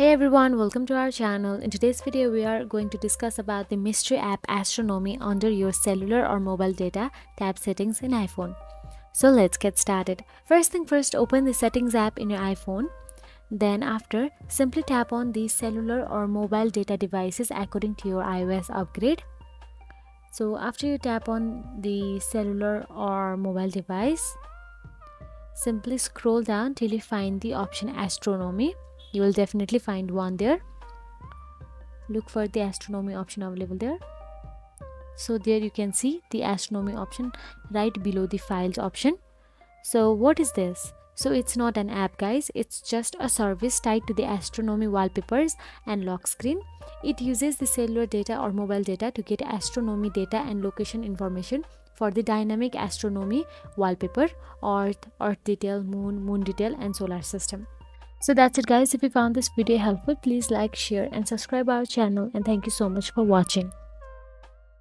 Hey everyone, welcome to our channel. In today's video, we are going to discuss about the mystery app Astronomy under your cellular or mobile data tab settings in iPhone. So let's get started. First thing first, open the settings app in your iPhone. Then after, simply tap on the cellular or mobile data devices according to your iOS upgrade. So after you tap on the cellular or mobile device, simply scroll down till you find the option Astronomy. You will definitely find one there. Look for the Astronomy option available there. So there you can see the Astronomy option right below the files option. So what is this? So it's not an app, guys. It's just a service tied to the Astronomy wallpapers and lock screen. It uses the cellular data or mobile data to get astronomy data and location information for the dynamic astronomy wallpaper, Earth detail, moon detail, and solar system. So that's it, guys. If you found this video helpful, please like, share and subscribe our channel, and thank you so much for watching.